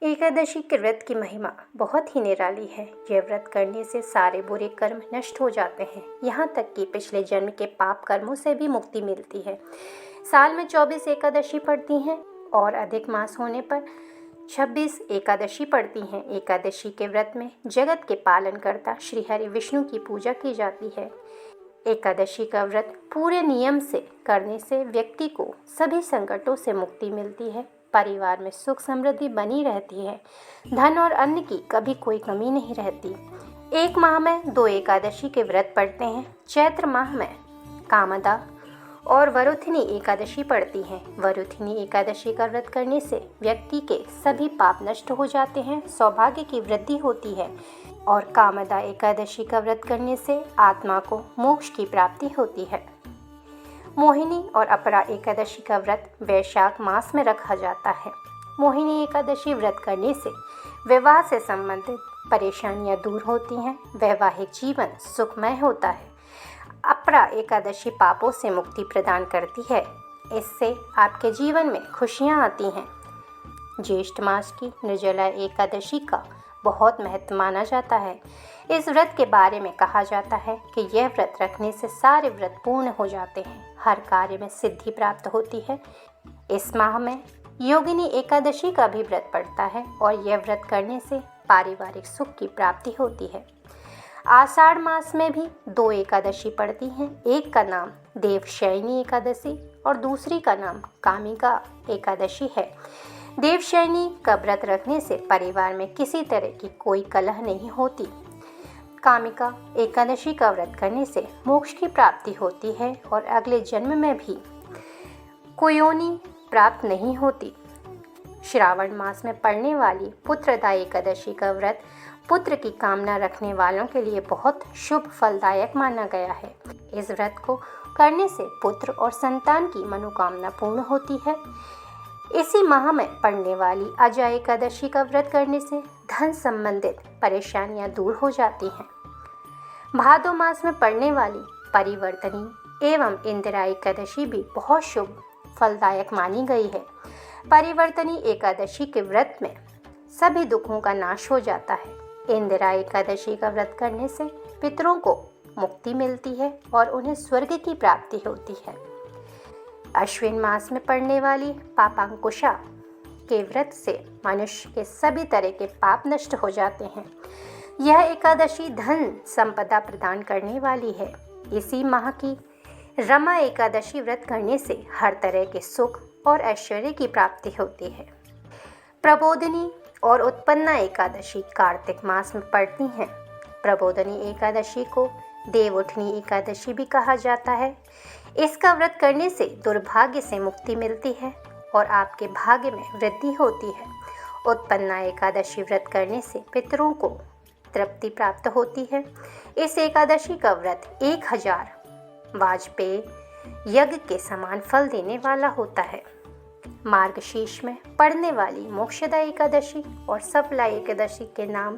एकादशी के व्रत की महिमा बहुत ही निराली है। यह व्रत करने से सारे बुरे कर्म नष्ट हो जाते हैं, यहाँ तक कि पिछले जन्म के पाप कर्मों से भी मुक्ति मिलती है। साल में 24 एकादशी पड़ती हैं और अधिक मास होने पर 26 एकादशी पड़ती हैं। एकादशी के व्रत में जगत के पालनकर्ता श्री हरि विष्णु की पूजा की जाती है। एकादशी का व्रत पूरे नियम से करने से व्यक्ति को सभी संकटों से मुक्ति मिलती है, परिवार में सुख समृद्धि बनी रहती है, धन और अन्न की कभी कोई कमी नहीं रहती। एक माह में 2 एकादशी के व्रत पड़ते हैं। चैत्र माह में कामदा और वरुथिनी एकादशी पड़ती हैं। वरुथिनी एकादशी का व्रत करने से व्यक्ति के सभी पाप नष्ट हो जाते हैं, सौभाग्य की वृद्धि होती है और कामदा एकादशी का व्रत करने से आत्मा को मोक्ष की प्राप्ति होती है। मोहिनी और अपरा एकादशी का व्रत वैशाख मास में रखा जाता है। मोहिनी एकादशी व्रत करने से विवाह से संबंधित परेशानियां दूर होती हैं, वैवाहिक जीवन सुखमय होता है। अपरा एकादशी पापों से मुक्ति प्रदान करती है, इससे आपके जीवन में खुशियां आती हैं। ज्येष्ठ मास की निर्जला एकादशी का बहुत महत्व माना जाता है। इस व्रत के बारे में कहा जाता है कि यह व्रत रखने से सारे व्रत पूर्ण हो जाते हैं, हर कार्य में सिद्धि प्राप्त होती है। इस माह में योगिनी एकादशी का भी व्रत पड़ता है और यह व्रत करने से पारिवारिक सुख की प्राप्ति होती है। आषाढ़ मास में भी 2 एकादशी पड़ती हैं। एक का नाम देवशयनी एकादशी और दूसरी का नाम कामिका एकादशी है। देवशयनी का व्रत रखने से परिवार में किसी तरह की कोई कलह नहीं होती। कामिका एकादशी का व्रत करने से मोक्ष की प्राप्ति होती है और अगले जन्म में भी कुयोनि प्राप्त नहीं होती। श्रावण मास में पड़ने वाली पुत्रदा एकादशी का व्रत पुत्र की कामना रखने वालों के लिए बहुत शुभ फलदायक माना गया है। इस व्रत को करने से पुत्र और संतान की मनोकामना पूर्ण होती है। इसी माह में पड़ने वाली अजा एकादशी का व्रत करने से धन संबंधित परेशानियां दूर हो जाती हैं। भादो मास में पड़ने वाली परिवर्तनी एवं इंदिरा एकादशी भी बहुत शुभ फलदायक मानी गई है। परिवर्तनी एकादशी के व्रत में सभी दुखों का नाश हो जाता है। इंदिरा एकादशी का व्रत करने से पितरों को मुक्ति मिलती है और उन्हें स्वर्ग की प्राप्ति होती है। अश्विन मास में पड़ने वाली पापांकुशा के व्रत से मनुष्य के सभी तरह के पाप नष्ट हो जाते हैं। यह एकादशी धन संपदा प्रदान करने वाली है। इसी माह की रमा एकादशी व्रत करने से हर तरह के सुख और ऐश्वर्य की प्राप्ति होती है। प्रबोधिनी और उत्पन्ना एकादशी कार्तिक मास में पड़ती हैं। प्रबोधिनी एकादशी को देवउठनी एकादशी भी कहा जाता है। इसका व्रत करने से दुर्भाग्य से मुक्ति मिलती है और आपके भाग्य में वृद्धि होती है। उत्पन्ना एकादशी व्रत करने से पितरों को तृप्ति प्राप्त होती है। इस एकादशी का व्रत 1000 वाजपेय यज्ञ के समान फल देने वाला होता है। मार्गशीर्ष में पड़ने वाली मोक्षदा एकादशी और सफला एकादशी के नाम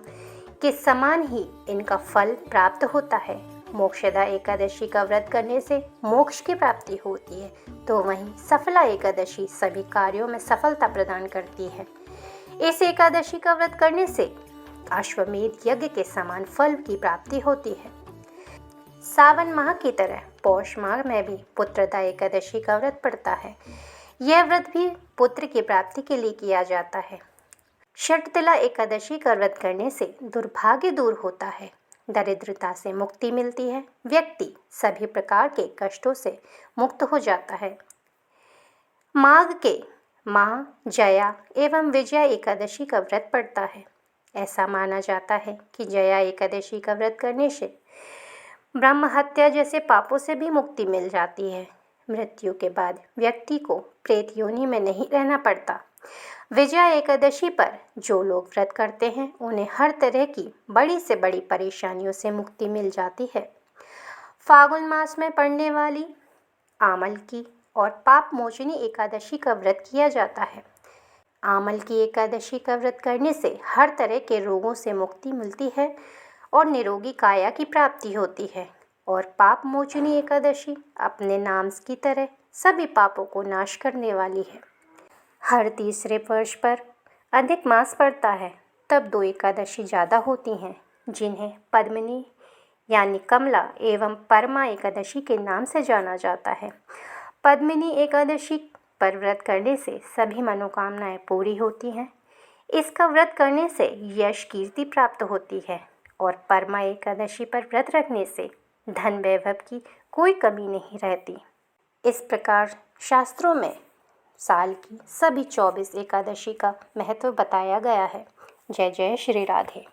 के समान ही इनका फल प्राप्त होता है। मोक्षदा एकादशी का व्रत करने से मोक्ष की प्राप्ति होती है, तो वहीं सफला एकादशी सभी कार्यों में सफलता प्रदान करती है। इस एकादशी का व्रत करने से अश्वमेध यज्ञ के समान फल की प्राप्ति होती है। सावन माह की तरह पौष माह में भी पुत्रदा एकादशी का व्रत पड़ता है। यह व्रत भी पुत्र की प्राप्ति के लिए किया जाता है। षटतिला एकादशी का व्रत करने से दुर्भाग्य दूर होता है, दरिद्रता से मुक्ति मिलती है, व्यक्ति सभी प्रकार के कष्टों से मुक्त हो जाता है। माघ के माह जया एवं विजया एकादशी का व्रत पड़ता है। ऐसा माना जाता है कि जया एकादशी का व्रत करने से ब्रह्म हत्या जैसे पापों से भी मुक्ति मिल जाती है। मृत्यु के बाद व्यक्ति को प्रेत योनि में नहीं रहना पड़ता। विजया एकादशी पर जो लोग व्रत करते हैं उन्हें हर तरह की बड़ी से बड़ी परेशानियों से मुक्ति मिल जाती है। फागुन मास में पड़ने वाली आमल की और पाप मोचनी एकादशी का व्रत किया जाता है। आमल की एकादशी का व्रत करने से हर तरह के रोगों से मुक्ति मिलती है और निरोगी काया की प्राप्ति होती है। और पाप मोचनी एकादशी अपने नाम की तरह सभी पापों को नाश करने वाली है। हर तीसरे वर्ष पर अधिक मास पड़ता है तब 2 एकादशी ज़्यादा होती हैं, जिन्हें पद्मिनी यानी कमला एवं परमा एकादशी के नाम से जाना जाता है। पद्मिनी एकादशी पर व्रत करने से सभी मनोकामनाएं पूरी होती हैं। इसका व्रत करने से यश कीर्ति प्राप्त होती है और परमा एकादशी पर व्रत रखने से धन वैभव की कोई कमी नहीं रहती। इस प्रकार शास्त्रों में साल की सभी 24 एकादशी का महत्व बताया गया है। जय जय श्री राधे।